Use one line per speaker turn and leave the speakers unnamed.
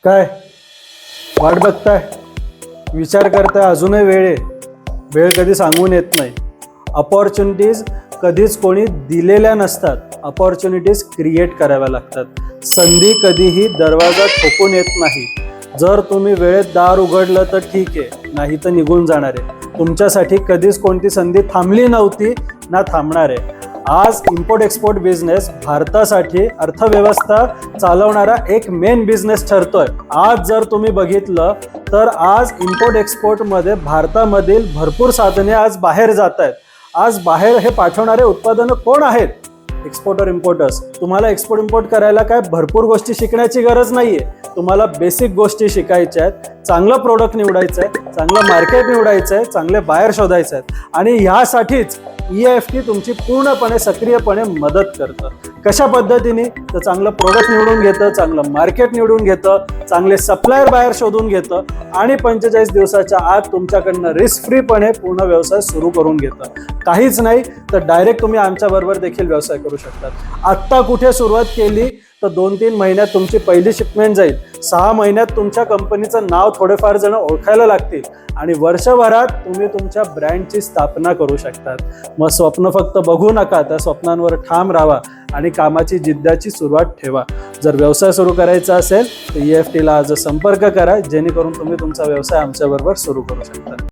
काय वाट बघताय, विचार करताय, अजूनही वेळ आहे. वेळ कधी सांगून येत नाही. अपॉर्च्युनिटीज कधीच कोणी दिलेल्या नसतात, अपॉर्च्युनिटीज क्रिएट कराव्या लागतात. संधी कधीही दरवाजा ठोकून येत नाही. जर तुम्ही वेळेत दार उघडलं तर ठीक आहे, नाही तर निघून जाणार आहे. तुमच्यासाठी कधीच कोणती संधी थांबली नव्हती ना थांबणार आहे. आज इम्पोर्ट एक्सपोर्ट बिझनेस भारतासाठी अर्थव्यवस्था चालवणारा एक मेन बिझनेस ठरतोय. आज जर तुम्ही बघितलं तर आज इम्पोर्ट एक्सपोर्टमध्ये भारतामधील भरपूर साधने आज बाहेर जात आहेत. आज बाहेर हे पाठवणारे उत्पादनं कोण आहेत? Exporter importers. तुम्हाला एक्सपोर्ट इम्पोर्ट करायला काय भरपूर गोष्टी शिकण्याची गरज नाहीये. तुम्हाला बेसिक गोष्टी शिकायच्या आहेत. चांगलं प्रोडक्ट निवडायचं आहे, चांगलं मार्केट निवडायचं आहे, चांगले बायर शोधायचे आहेत. आणि ह्यासाठीच EFT तुमची पूर्णपणे सक्रियपणे मदत करतं. कशा पद्धतीने? तर चांगलं प्रोडक्ट निवडून घेतं, चांगलं मार्केट निवडून घेतं, चांगले सप्लायर बायर शोधून घेतं आणि 45 दिवसाच्या आत तुमच्याकडनं रिस्क फ्रीपणे पूर्ण व्यवसाय सुरू करून घेतं. काहीच नाही तर डायरेक्ट तुम्ही आमच्याबरोबर देखील व्यवसाय करू शकतात. आत्ता कुठे सुरुवात केली तर 2-3 महिन्यात तुमची पहिली शिपमेंट जाईल. 6 महिन्यात तुमच्या कंपनीचं नाव थोडेफार जण ओळखायला लागतील आणि वर्षभरात तुम्ही तुमच्या ब्रँडची स्थापना करू शकतात. मग स्वप्न फक्त बघू नका, त्या स्वप्नांवर ठाम राहा आणि कामाची जिद्दाची सुरुवात ठेवा. जर व्यवसाय सुरू करायचा असेल तर EFT ला आज संपर्क करा, जेणेकरून तुम्ही तुमचा व्यवसाय आमच्याबरोबर सुरू करू शकता.